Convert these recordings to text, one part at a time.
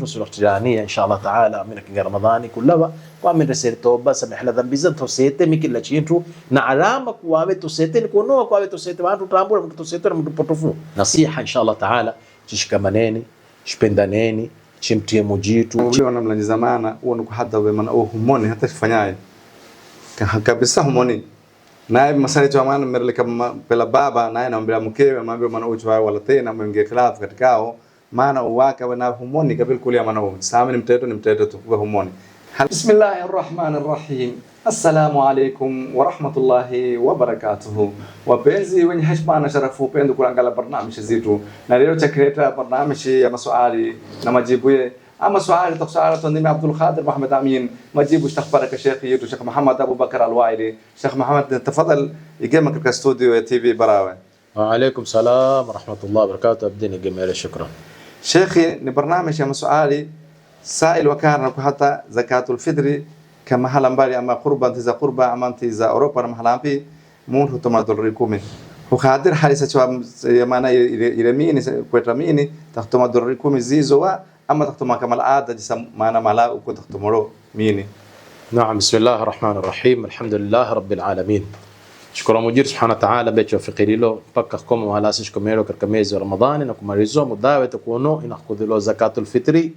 تجانية إن شاء الله تعالى منك رمضاني كلها ومن رسالة توبة سمح لنا ذنب زن توسيته ميكي لا تشينتو نعلامك وابي توسيته نكونوا وابي توسيته وانتو تامبول من توسيته من بطفو نصيحة إن شاء الله تعالى تشكمنيني شبندانيني chimtie mujitu uliona mlanizamana uone hata wewe maana humoni hata sifanyaye kabisa humoni naye masali tu amana merele kama pela baba naye naambia mkewe maambia maana uchu wala tena mwingie khilafu katikao maana uwaka wana humoni kabla kulia maana sasa ni mteto tu kwa humoni. Bismillahir Rahmanir Rahim. Assalamu alaykum wa rahmatullahi wa barakatuh. Wapenzi wenye heshima na sharafu upendo kuangalia barnamishi zetu. Na leo chakreta barnamishi ya maswali na majibu ye. Ama swali taksala tundimi Abdul Qadir Muhammad Amin majibu istakhbaraka Sheikh yetu Sheikh Muhammad Abu Bakar Al-Waili. Sheikh Muhammad tafadhal igema katika studio ya TV Barawe. Wa alaykum salam wa rahmatullahi wa barakatuh. Abdini gemele shukran. Sheikh ni barnamishi ya maswali سائل وكان حتى زكاة الفطر كما حالا بالي أما قربا تزا قربا أما تزا أوروبا محلا بي مون هتما دولريكومي هو خادر حاليسة شو يمانا يرميني كويترميني تختما دولريكومي زيزوا أما تختما كما العادة جسا مانا ملا وكو تختمرو ميني. نعم بسم الله الرحمن الرحيم الحمد لله رب العالمين. شكرا مجير سبحانه وتعالى بيتشو في قليلو بككم ولا سيشكم يلو كركميز رمضان إنكم مريزو مداوة تكونوا إن أخذ له زكاة الفطر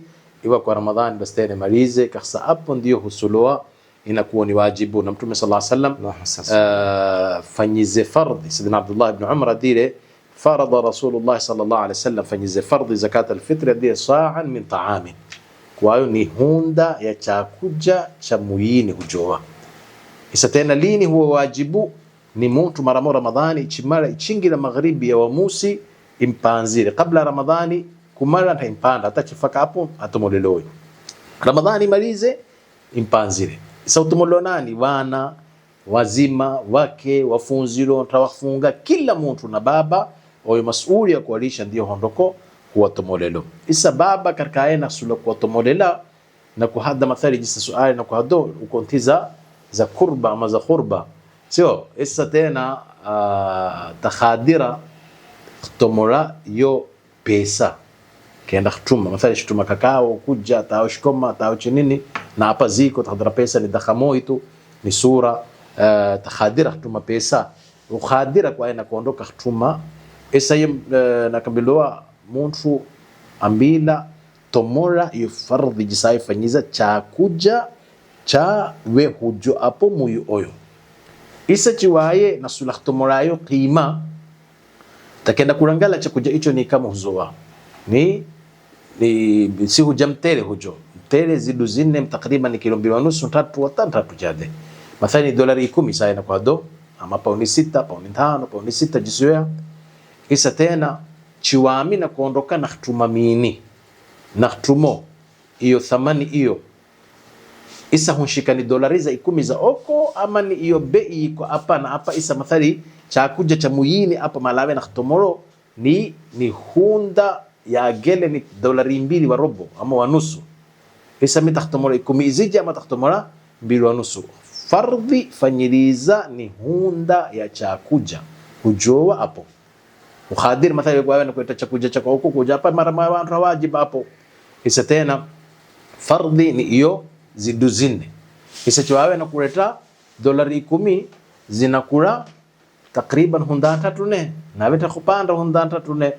iwa kwa Ramadhani basi tena malize kasa hapo ndio husulua inakuwa ni wajibu na Mtume sallallahu alaihi wasallam fanyize fardhi Sayyidina Abdullah ibn Umar dire farada Rasulullah sallallahu alaihi wasallam fanyize fardhi zakat al-fitr dire sa'an min ta'amin kwa hiyo ni hunda ya chakuja cha muyini hujoa isa tena lini huwa wajibu ni mtu mara Ramadhani ichimara ichingira magharibi ya wamusi impanzire kabla Ramadhani kumara na impanda hata chifaka hapo atomoleloi Ramadhani malize impanzire isa utomolo nani wana wazima wake wafunziro tawafunga kila mtu na baba oyo masuli ya kualisha ndio hondoko kuwatomolelo isa baba karkaena sula kuwatomolela na kuhada mathali jisa suali na kuhado ukontiza za kurba ama za khurba sio isa tena takhadira kutomola yo pesa kenda kutuma mathalan shutuma kakao kuja tao shikoma tao chinini na hapa ziko tahdra pesa ni dakhamoi tu ni sura takhadira kutuma pesa ukhadira kwa ina kuondoka kutuma esa na kambiloa mtu ambila tomora yu fardhi jisai fanyiza cha kuja cha we hujo apo muyu oyo isa chiwaye na sula tomora yo qima takenda kurangala cha kuja hicho ni kama huzoa ni si huja mtele hujo mtele zidu zinne takriban kilo 2.5 3 jade mathalan dolari 10 saa ina kwa do ama pauni 6 pauni 5 pauni 6 jisuya isa tena chiwami na kuondoka na khutuma mini na khutumo hiyo thamani hiyo isa hunshikani dolari za 10 za oko ama ni hiyo bei iko hapa na hapa isa mathali cha kuja cha muyini hapa malawe na khutumoro ni hunda ya gele ni dolari 2 wa robo ama wa nusu isa mitakhtumora 10 izija ama takhtumora 2 wa nusu fardhi fanyiliza ni hunda ya chakuja hujoa hapo ukhadir mathalan kwa wewe kuleta chakuja chako huko kuja hapa mara wajibu hapo isa tena fardhi ni hiyo zidu zinne isa chawe na kuleta dolari 10 zinakula takriban hunda 3 na beta kupanda hunda 3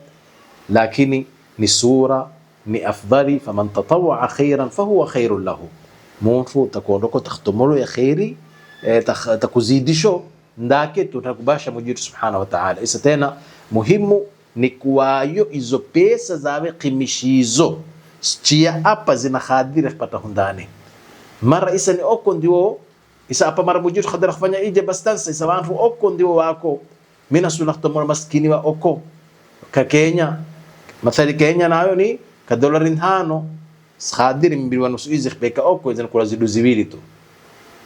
lakini ni sura ni afdali faman tatawwa khairan fahuwa khairul lahu mtu takuondoko takhtumuru ya khairi takuzidisho ndake tutakubasha mujitu subhanahu wa ta'ala isa tena muhimu ni kuwayo hizo pesa zawe qimishizo chia hapa zina khadira kupata hundane mara isa ni oko ndio isa hapa mara mujitu khadira kufanya ije bastansa isa watu oko ndio wako mina sunahtumuru maskini wa oko ka Kenya مثلا Kenya nayo ni ka dolari 5 khadiri 2.5 hizi beka oko zina kula zidu ziwili tu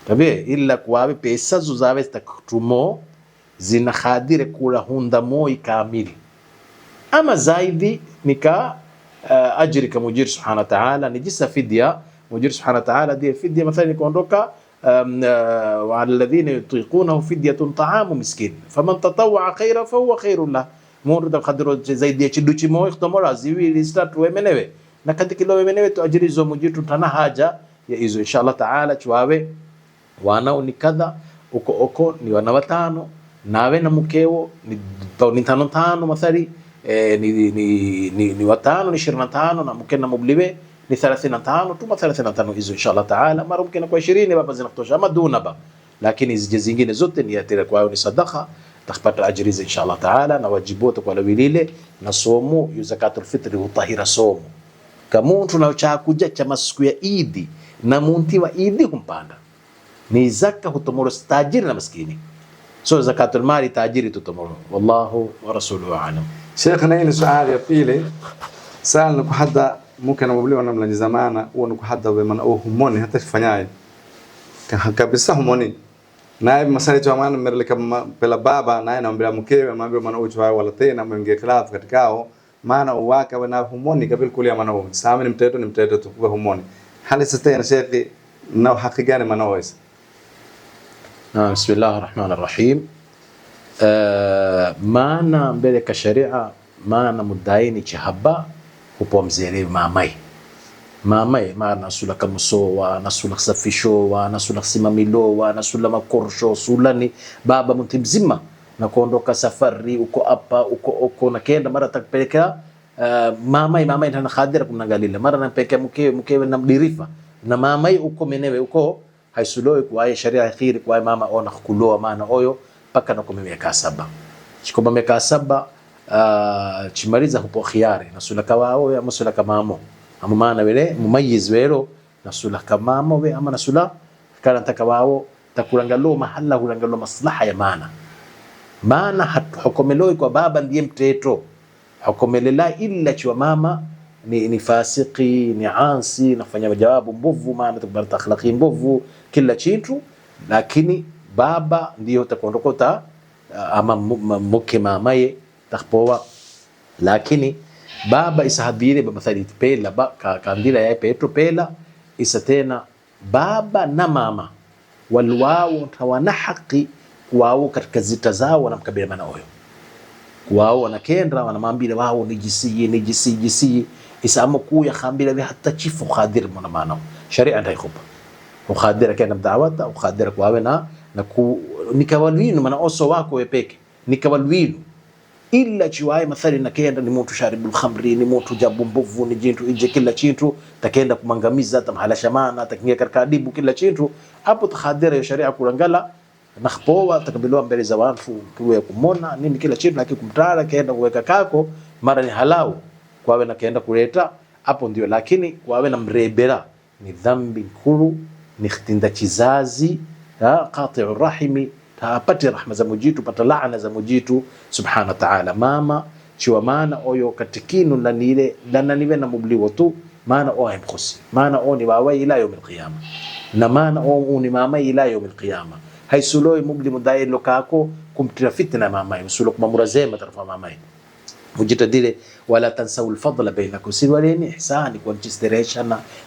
tabe illa kwa pesa zawe taktumo zina khadiri kula hunda moi kamili ama zaidi nika ajri ka mujir subhanahu wa ta'ala ni jisa fidya mujir subhanahu wa ta'ala di fidya مثلا kuondoka وعلى الذين يطيقونه فدية طعام مسكين فمن تطوع خيرا فهو خير له murda khadro zaidi ya chiduchi moyo khtomora ziwili statu wemenewe na katika wewe mwenyewe tuajirizo mujitu tana haja ya hizo inshallah taala chwawe wanao ni kadha uko ni wana watano nawe na mkeo ni tano mathali ni watano ni 25 na mke na mubliwe ni 35 tuma 35 hizo inshallah taala mara mke na kwa 20 baba zinatosha ama duna ba, lakini hizo zingine zote ni yatira kwa ni sadaqa takapata ajiriza inshallah taala na wajibu kwa lile na somo yu zakatul fitri utahira somo kama mtu na chakuja cha masiku ya Idi na munti wa Idi kumpanda ni zaka hutomoro tajiri na maskini, so zakatul mali tajiri tutomoro. Wallahu wa rasuluhu a'lam. Sheikh, na hili swali ya pili sana ni kuhadda mumkin mubli na mlanji zamana huwa ni kuhadda wewe au humoni hata sifanyaye kabisa humoni naye masali tu amana merle kama pela baba naye naambia mkewe maambia maana uchwa wala tena mwingie khilafu katikao maana uwaka wana humoni kabil kulia maana wao sasa ni mteto tu kwa humoni hali sasa na Sheikh na haki gani maana wao? Bismillahir Rahmanir Rahim. Maana mbele ka sharia maana mudaini chahaba upo mzere mamai maana sula kamusowa nasula safishowa nasula simamilowa nasula makorsho sulani baba mtu mzima na kuondoka safari uko na kenda mara takupeleka mamai na khadira kumnangalila mara nampeleka mkewe na mdirifa na mamai uko menewe uko haisuloe kwa sharia khiri kwa mama ona kuloa maana oyo paka na kumemeka saba chikoba meka saba chimaliza hupo khiari nasula kawao ya masula kamamo ama maana wele mumayiz wero nasula kamamo we ama nasula kana takawao takulangalo mahala kulangalo maslaha ya maana hukomeloi kwa baba ndiye mteto hukomelela illa chwa mama ni fasiki ni ansi nafanya jawabu mbovu maana tukbarata akhlaqi mbovu kila kitu, lakini baba ndio utakuondokota ama mke mamaye takpoa, lakini baba isahadire baba thali pela kandila ya petro pela isa tena baba na mama walwao tawana haki wao katika zita zao wanamkabila maana oyo wao wanakenda wanamwambia wao nijisi isamu kuya khambila hata chifu khadir mwana maana sharia ndaikupa ukhadira kana mdawata ukhadira kwa wena na nikawalwinu maana oso wako wepeke nikawalwinu illa chiwaye mathali nakenda ni mtu sharibul khamri ni mtu jabu mbovu ni jintu ije kila chintu takenda kumangamiza tamhala shamana takingia katika adibu kila chintu hapo takhadira ya sharia kulangala nakhpoa takabilwa mbele za watu tuwe kumona nini kila chintu lakini kumtara kaenda kuweka kako mara ni halau kwawe na kaenda kuleta hapo ndio, lakini kwawe na mrebera ni dhambi nkuru ni khtinda kizazi qati'ur rahimi tapati rahma za mujitu pata laana za mujitu subhanahu wa ta'ala. Mama chiwa maana oyo katikinu lanile lananiwe na mubliwo tu maana oyo mkhusi maana oni wawe ila yawm alqiyama na maana oni mama ila yawm alqiyama haisuloi mubli mudai lokako kumtira fitna mama yusulo kumamurazema tarafa mama mujitadile wala tansaw alfadla bainakum sirwaleni ihsani kwa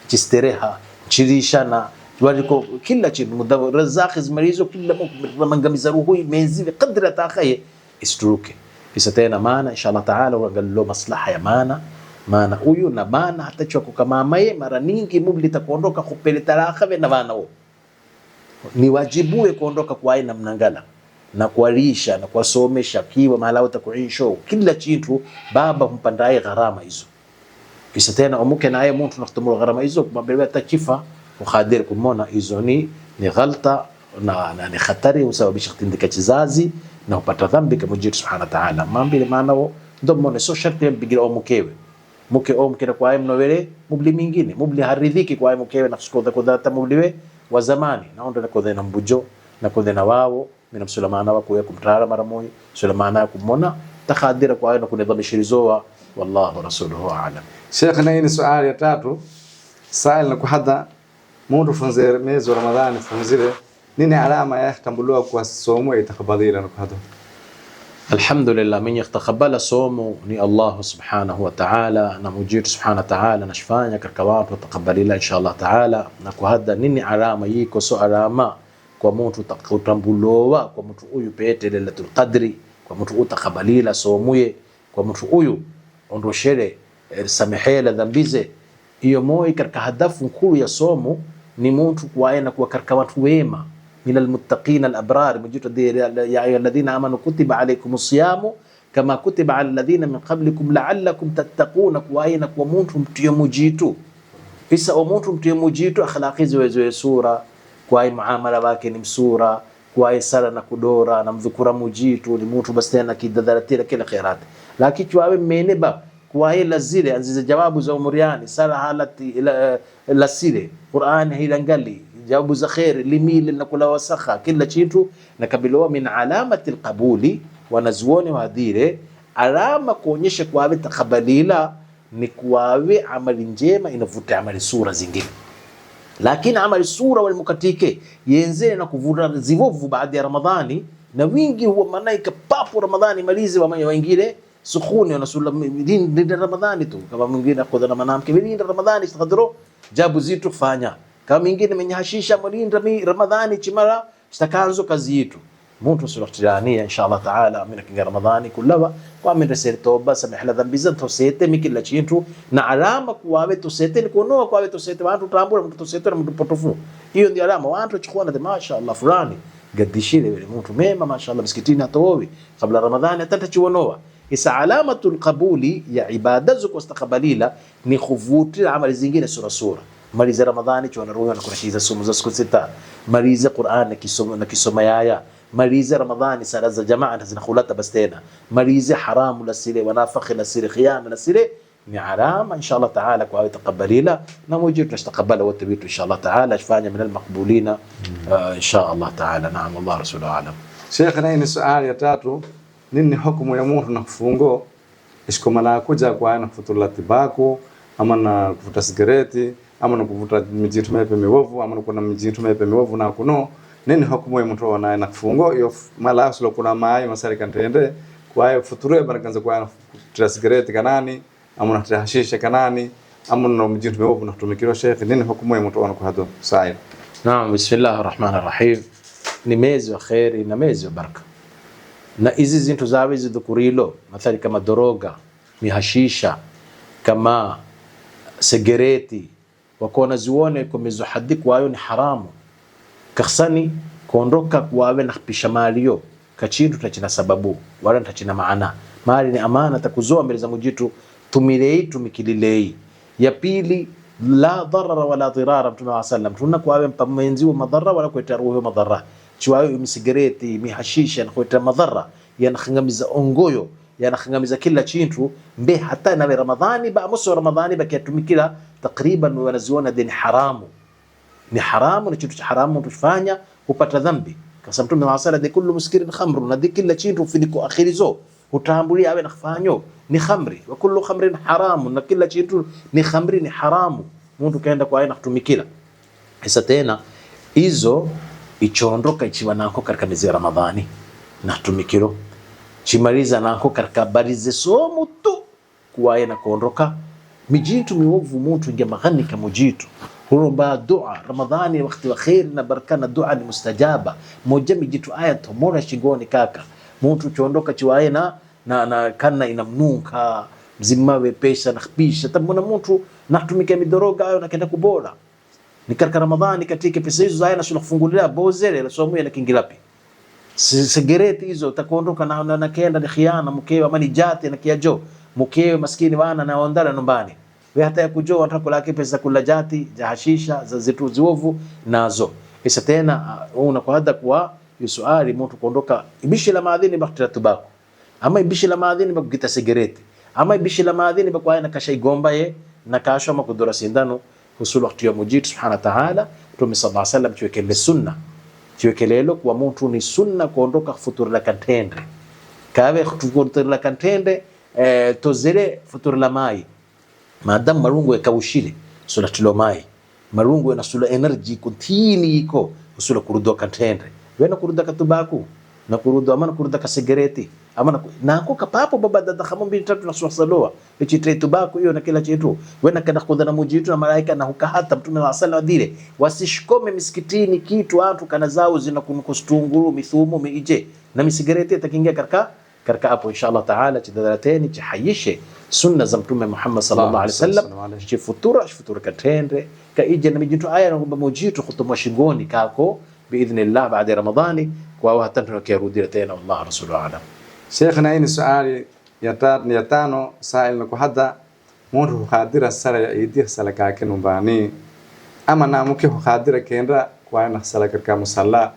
jistereha chirishana waliko kila kitu mudawrazaq zimalizo kila mangamiza ruhu menzi qadra taakhaye istruke isatena maana inshallah taala wangallo maslaha ya maana huyu na maana hata choko kama mamaye mara nyingi mubli takuondoka kupele talaka na bana wao ni wajibue kuondoka kwa aina mnangala na kualisha na kuwasomesha kiwa mahala utakuisho kila kitu baba humpandaye gharama hizo kisa tena umuke naye mtu nakutumura gharama hizo kumabelewa tachifa ukhadir kumona hizo ni ghalta na ni khatari usababisha kitindika kizazi na upata dhambi kama Mwenyezi Subhanahu wa Ta'ala mambile maana ndo mone so sharti bigira o mkewe mke o mke kwa ayi mnowele mubli mingine mubli haridhiki kwa ayi mkewe na kuskoda kodata mubliwe wa zamani naonda na kodena mbujo na kodena wao mina msulamana wako ya kumtara mara moja sulamana kumona takhadira kwa ayi na kunidhamishirizoa wallahu rasuluhu a'lam. Sheikh, na hii swali ya tatu sail na kuhadha mundu funzere mwezi wa Ramadhani funzire nini alama ya tambuliwa kwa somo itakabadhira na kuhadha? Alhamdulillah mwenye kutakabala somo ni Allah subhanahu wa ta'ala na Mwenyezi subhanahu wa ta'ala nashfanya katika watu watakabalila inshallah ta'ala na kuhadha nini alama yiko so alama kwa mtu utakatambulowa kwa mtu huyu pete lailatul qadri kwa mtu utakabalila somuye kwa mtu huyu ondoshere samehela dhambize Iyo moyo katika hadafu nkulu ya somo ni mtu kuwaena kuwa katika watu wema, minal muttaqina al-abrar, mujito ya ayyuhalladhina amanu kutiba alaykumus siyamu kama kutiba ala alladhina min qablikum la'allakum tattaquna, kuwaena kuwa mtu mtiyo mujitu isa o mtu mtiyo mujitu akhlaqi ziwe sura, kwa muamala wake ni msura, kwa sala na kudora na mdhukura mujitu ni mtu basi tena kidadaratira kila khairat, lakini tuawe meneba kwa ila zile anziza jawabu za umuriani sala halati la sile Qur'an hilangali jawabu za khair limili na kula wasakha kila kitu na kabilowa min alamati alqabuli. Wanazuoni wadhire alama kuonyesha kwawe takabalila ni kwawe amali njema inavuta amali sura zingine, lakini amali sura wal mukatike yenzene na kuvuta zivovu baada ya Ramadhani na wingi huwa manaika papo Ramadhani malizi wa wengine sukhuni wanasula linda Ramadhani tu, kama mwingine akodha na manamke linda Ramadhani istakadro jabu zitu kufanya, kama mwingine mwenye hashisha mlinda Ramadhani chimara stakanzo kazi yitu mtu sulahtirania inshallah taala amina kinga Ramadhani kullawa kwa amina sir toba samihla dhambi zanto sete mikila chintu na alama kuwawe to sete ni kuonoa kwawe to sete watu tambula mtu to sete na mtu potofu. Hiyo ndio alama watu chukua na mashaallah fulani gadishile yule mtu mema mashaallah msikitini hatowi kabla Ramadhani atatachuonoa. Isa alamatul qabuli ya ibada zuko istaqbalila ni khuvuti amali zingine sura maliza Ramadhani chwana roho na kurashiza somo za siku sita, maliza Qur'an na kisoma yaya, maliza Ramadhani sala za jamaa zinakhulata bas tena, maliza haramu la sile wanafakhi la sile khiyam la sile ni alama inshallah taala kwa taqabbalila na mujib tunashtakabala wote wetu inshallah taala tufanye min almaqbulina inshallah taala. Naam, Allah rasuluhu alam. Sheikh, na ni swali ya tatu, nini hukumu ya mtu na kufungo ishikomana kuja kwa na kufutura tibako ama na kuvuta sigareti ama na kuvuta mijitu mepe miwovu ama kuna mijitu mepe miwovu na kuno, nini hukumu ya mtu wana na kufungo yo mala aslo kuna mai masari kantende kwa hiyo future banakanza kwa kuvuta sigareti kanani ama na kuvuta hashisha kanani ama na mijitu miwovu na kutumikiro. Sheikh, nini hukumu ya mtu wana kuhado sahihi? Naam, bismillahir rahmanir rahim. Ni mwezi wa khairi na mwezi wa baraka, na hizi zintu zawe zidukurilo mathali kama doroga, mihashisha, kama sigareti wakona zione kumezo hadi kwayo ni haramu kakhsani kuondoka kwawe na kupisha malio kachindu tachina sababu wala tachina maana mali ni amana takuzoa mbele za mujitu tumilei tumikililei. Ya pili la dharara wala dirara, Mtume wa sallam tunna kwawe mpamenzi wa madhara wala kuita ruhu madhara chiwayo misigareti mihashisha na kuita madhara yanakhangamiza ongoyo yanakhangamiza kila chintu mbe hata na Ramadhani ba muso Ramadhani bakiatumikila takriban wanaziona dini haramu ni haramu na chitu haramu tufanya kupata dhambi kasa. Mtume wa sallam de kullu muskirin khamru na kila chintu fidiko akhirizo utambulia awe nafanyo ni khamri wa kullu khamrin haramu na kila chintu ni khamri ni haramu mtu kaenda kwa aina kutumikila. Sasa tena hizo ichondoka ichiwa nako katika mwezi wa Ramadhani na tumikilo chimaliza nako katika barize somo tu kuwaye na kuondoka mijitu miwovu mtu ingia maghani kama mujitu hurumba dua Ramadhani wakati wa khair na baraka na dua ni mustajaba moja mijitu aya tomora shingoni kaka mtu chondoka chiwaye na kana inamnuka mzima wepesha na kpisha tabona mtu natumika midoroga ayo nakenda kubola ni katika Ramadhani katika pesa hizo zaya na shule kufungulia bozele la somo na kingilapi sigareti hizo utakondoka na kenda ni khiana mkewe ama ni jati na kiajo mkewe maskini wana na ondala nyumbani wewe hata yakujua watakula pesa kula jati za hashisha za zitu ziovu nazo. Isa tena unakwenda kwa yusuali mtu kuondoka ibishi la maadhini bakhtira tubako ama ibishi la maadhini bakita sigareti ama ibishi la maadhini bakwa na kasha igomba ye na kasha makudura sindano husulu wakati ya mujitu subhanahu wa ta'ala. Mtume sallallahu alaihi wasallam tuwekele sunna chiwekelelo kwa mtu ni sunna kuondoka futur la kantende kawe futur la kantende tozele futur la mai madam marungu ya kawushile sula tilo mai marungu na sula energy kutini iko sula kurudo kantende wena kuruda katubaku na kurudo ama na kuruda ka sigareti ama na ko kapapo baba dada kama 2-3 na swasaloa ichi tre tubaku hiyo na kila chetu wena kana kudana mujitu na malaika na hukahata. Mtume wa sallallahu adile wasishikome misikitini kitu watu kana zao zina kunukustunguru mithumu miije na misigareti atakingia karka hapo inshallah taala chidharateni chihayishe sunna za mtume Muhammad sallallahu alaihi wasallam chifutura katendre ka ije na mijitu aya na kwamba mujitu khutumwa shingoni kako biidhnillah baada Ramadhani kwa hatantu kirudira tena wallahu rasuluhu alam. Sheikhna, hii ni swali ya tano sail na kuhadda mtu khadira sala ya idi sala kake numbani ama na mke khadira kenda kwa na sala katika musalla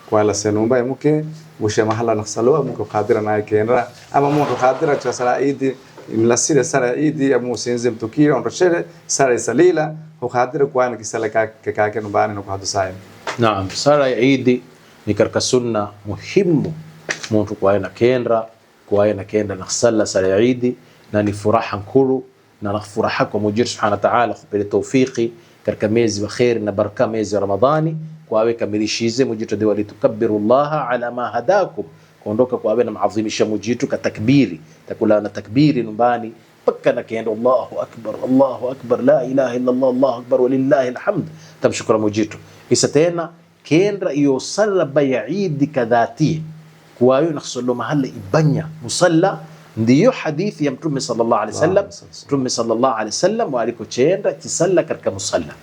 kwa la senumba mke mushe mahala na sala mke khadira na kenda ama mtu khadira cha sala idi mlasire sala idi ya musenze mtukio ondoshere sala salila khadira kwa na sala kake numbani na kuhadda sail. Naam, sala ya idi ni katika sunna muhimu mtu kwa na kenda na sala ya idi na ni furaha nkuru na nafuraha kwa Mwenyezi Subhanahu wa Ta'ala kupele tawfiki katika mwezi wa khair na baraka mwezi wa Ramadhani kwa awe kamilishize mujitu wa litukabbiru Allah ala ma hadakum kuondoka kwa awe na maadhimisha mujitu ka takbiri takula na takbiri numbani paka na kenda Allahu akbar la ilaha illa Allah Allahu akbar walillahi alhamd tamshukuru mujitu isa tena kenda iyo sala ya Eid kadhati kwa ayo nakhsulu mahalla ibanya musalla ndiyo hadithi ya Mtume sallallahu alaihi wasallam. Mtume sallallahu alaihi wasallam walikochenda tisalla katika musalla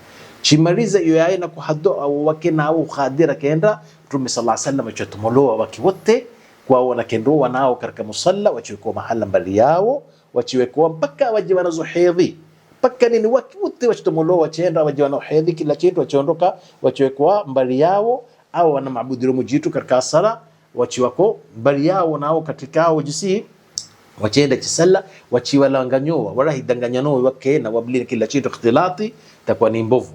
chimaliza iyo aina kuhaddo au wakina au khadira kenda Mtume sallallahu alaihi wasallam achatumoloa waki wote kwa wanakendo wanao katika musalla wachiwekwa mahala mbali yao wachiwekwa mpaka waje wanazo hedhi mpaka nini waki wote wachitumoloa wachenda waje wanao hedhi kila kitu wachiondoka wachiwekwa mbali yao au wana maabudu mujitu katika sala wachiwako mbali yao nao katika wajisi wachenda chisalla wachiwalanganyoa wala hidanganyano wake na wabli kila kitu ikhtilati takuwa ni mbovu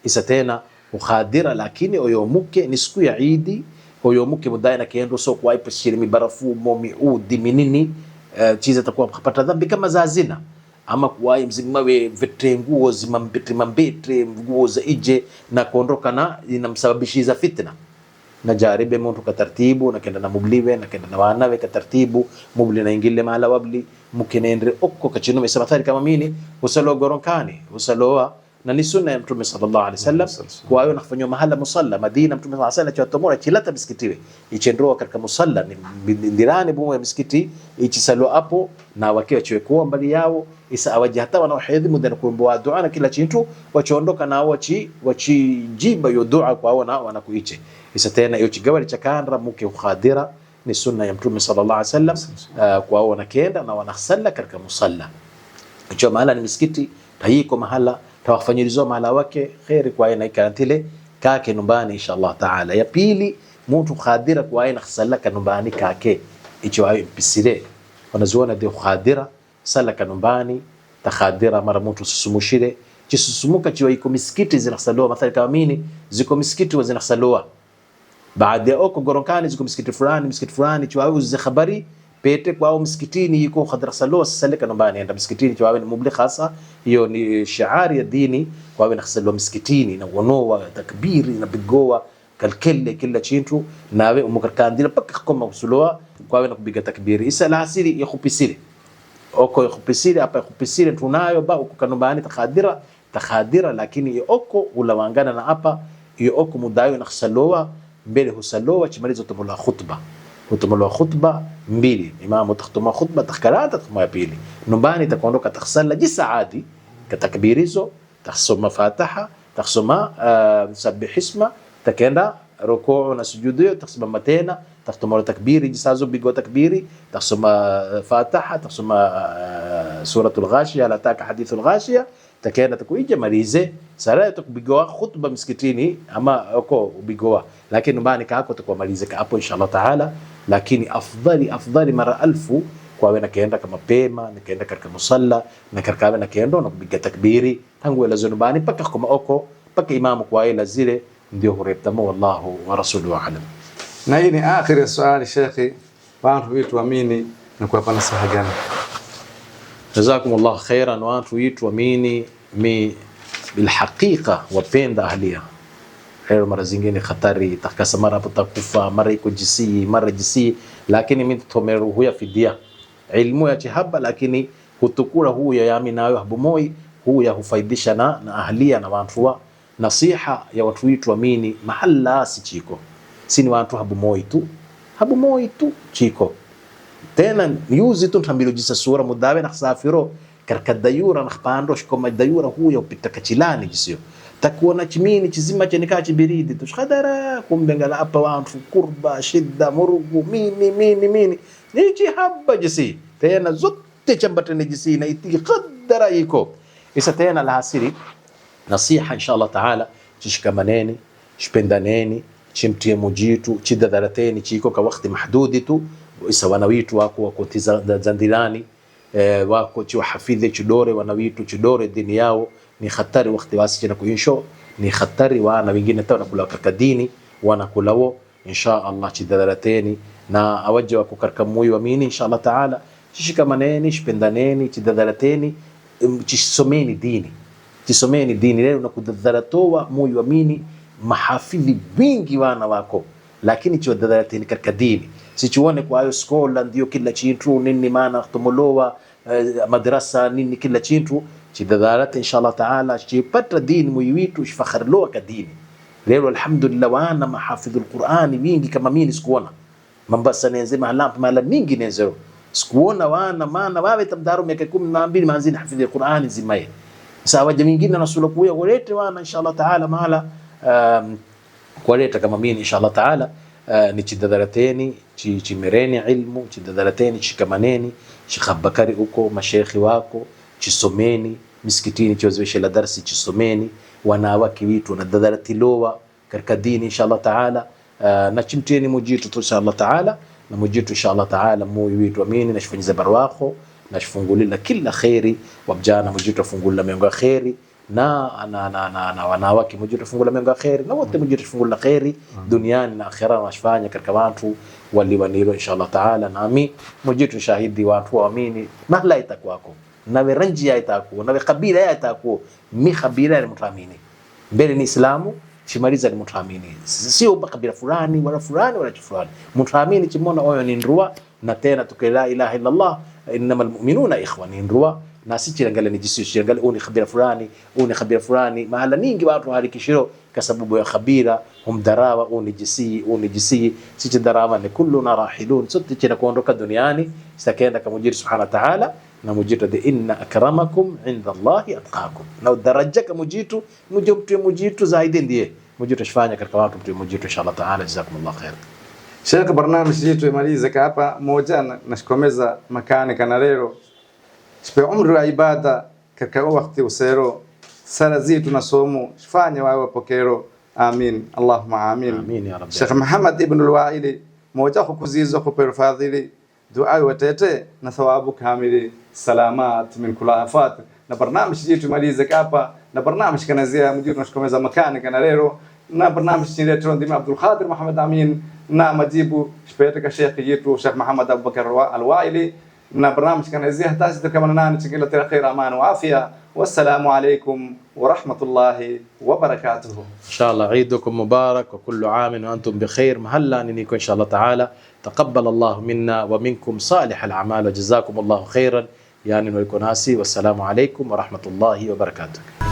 isa tena ukhadira lakini oyomuke ni siku ya Eid oyomuke mudaina kiendo so kwa ipo shirimi barafu momi udi minini chiza takuwa kupata dhambi kama za zina ama kuwai mzimawe vete nguo zimambete nguo za ije na kuondoka na inamsababishiza fitna na jaribe mtu katartibu na kenda na mubliwe na kenda na wanawe katartibu mubli na ingile mahala wabli mukenendre okko kachino mesabathari kama mini usalo goronkani usaloa na ni sunna ya Mtume sallallahu alaihi wasallam kwa hiyo nafanywa mahala musalla Madina Mtume sallallahu alaihi wasallam chatomora chilata misikitiwe ichendroa katika musalla ni ndirani bomo ya misikiti ichisalo hapo na wakiwa chiwekwa mbali yao isa awaji hata wanaohedhi muda na kuomba dua na kila chintu wachoondoka na wachijiba yo dua kwa wana wanakuiche isa tena hiyo chigawali cha kandra mke ukhadira ni sunna ya Mtume sallallahu alaihi wasallam kwa wanakenda na wanasalla katika musalla hicho mahala ni misikiti tayiko mahala tawafanyilizo mahala wake khairi kwa aina ikantile kake nyumbani inshallah taala. Ya pili mtu khadira kwa aina khasalla nyumbani kake hicho hayo mpisire wanazuona ndio khadira sala nyumbani takhadira mara mtu susumushire chisumuka chiwa iko misikiti zinasaloa mathalan kama mini ziko misikiti wazinasaloa baada ya oko goronkani ziko misikiti fulani chiwa uzi khabari pete kwao msikitini yuko khadra salo salika nyumbani enda msikitini kwa ni mubli khasa hiyo ni shiari ya dini kwa wewe nakhsalo msikitini na wonoa takbiri na bigoa kalkelle kila chintu nawe umukarkandila paka koma usuloa kwa wewe nakubiga takbiri isa la asili yakhupisiri oko yakhupisiri hapa yakhupisiri tunayo ba uko nyumbani takhadira lakini oko ulawangana na hapa hiyo oko mudayo nakhsaloa mbele husaloa chimalizo tumula khutba utumulwa khutba mbili imamu takhtuma khutba takhkarata takhtuma pili nyumbani takondoka takhsalla jisaadi katakbirizo takhsoma fataha takhsoma sabbih isma takenda rukuu na sujudu takhsoma tena takhtuma takbiri jisazo bigo takbiri takhsoma fataha takhsoma suratul ghashiya la taka hadithul ghashiya takenda takuija malize sala tukubigoa khutba msikitini ama uko ubigoa lakini nyumbani kako tukumalize hapo inshallah taala lakini afdali mara alfu kwa wewe nakaenda kama pema nikaenda katika musalla na katika wewe nakaenda na kupiga takbiri tangu ile nyumbani paka kama oko paka imamu kwa ile zile ndio huretamo wallahu wa rasuluhu alam. Na hii ni akhir swali shekhi watu wetu amini na kuwapa nasaha gani? Jazakumullah khairan watu wetu amini mi bilhaqiqa wapenda ahlia leo mara zingine khatari takasa mara patakufa mara iko jisi lakini mimi tumeruhuya fidia ilmu ya chihaba lakini hutukura huya yami nayo habumoi huya hufaidisha na ahlia na watu wa nasiha ya watu wetu amini mahalla si chiko sini watu habumoi tu chiko tena yuzi tu tambilo jisa sura mudawe na kusafiro karka dayura na khpando shkoma dayura huyo upita kachilani jisio takuona chimini chizima chenika chibiridi tushadara kumbengala apa wantu kurba shidda murugu mini nichi habba jisi tena zote chambatene jisi na iti qadara iko isa tena la hasiri nasiha inshallah taala chishikamaneni shipendaneni chimtie mujitu chidadarateni chiko kwa wakati mahdudi tu isa wanawitu wako wakotiza zandirani wako chiwa hafidhi chidore wanawitu chidore dini yao ni khatari wakati wasi china kuinsho ni khatari wana wengine tao nakula katika dini wanakulawo insha Allah chidadarateni na awaje wako katika moyo wa mini insha Allah taala chishikamaneni shipendaneni chidadarateni chisomeni dini leo nakudadharatoa moyo wa mini mahafidhi wingi wana wako lakini chiwadadarateni katika dini sichuone kwa hayo skola ndio kila chintu nini maana tumolowa madrasa nini kila chintu chidadarat inshallah taala chipata dini muyiwitu shifakharloa ka dini leo alhamdulillah wana mahafidhi alquran wingi kama mimi sikuona Mombasa nenze mahala mingi nenzo sikuona wana maana wawe tamdaru miaka 12 manzini hafidhi alquran zimaye sawa jamingine nasula kuya walete wana inshallah taala mahala kualeta kama mimi inshallah taala ni chidadarateni chimereni ilmu chidadarateni chikamaneni chikhabakari uko mashekhi wako chisomeni miskitini chiwezeshe la darsi chisomeni wanawake witu na dadaratilowa katika dini inshallah taala na chimteni mujitu tu inshallah taala na mujitu inshallah taala moyo witu amini na shifanyiza barwako na shifungulila kila khairi wabjana mujitu afungulila mengo khairi na wanawake mujitu fungula mengo khairi na wote mujitu fungula khairi duniani na akhera washfanya katika watu waliwanilo inshallah taala nami mujitu shahidi watu waamini mahla itakwako nawe ranji ya itakuwa nawe kabila ya itakuwa mi kabila ya mutaamini mbele ni islamu chimaliza ni mutaamini sio kabila fulani wala fulani mutaamini chimona oyo ni ndrua na tena tukela ilaha illa Allah innamal mu'minuna ikhwani ndrua na si chirangala ni jisi chirangala uni khabira fulani mahala ningi watu halikishiro kwa sababu ya khabira humdarawa uni jisi si chidarawa ni kulluna rahilun sote china kuondoka duniani stakenda kama mujiri subhanahu wa ta'ala na mujitu de inna akramakum inda Allahi atqakum na darajaka mujitu zaidi ndiye mujitu shifanya katika watu mujitu inshallah ta'ala jazakumullah khair. Sheikh, barnamij yetu imalize hapa moja nashikomeza makani kana leo sipe umri wa ibada katika wakati usero sala zetu na somo shifanya wawe pokero amin Allahumma amin ya rabbi. Sheikh Muhammad ibn al-Waili moja kukuzizo kupero fadhili dua watete na thawabu kamili salamat min kula afat na barnamij yetu imalize hapa na barnamij kanazia mujitu nashikomeza makani kana leo na barnamij yetu ndimi Abdul Qadir Muhammad Amin na majibu shpeta Sheikh yetu Sheikh Muhammad Abubakar al-Waili na barnamij kanazia hatazi kama nani chingila tira khair aman wa afia wassalamu alaykum wa rahmatullahi wa barakatuh. Inshallah Eidukum mubarak wa kullu aam wa antum bi khair mahalla niko inshallah taala taqabbal Allah minna wa minkum salih al-a'mal wa jazakumullahu khairan yani niko nasi wassalamu alaykum wa rahmatullahi wa barakatuh.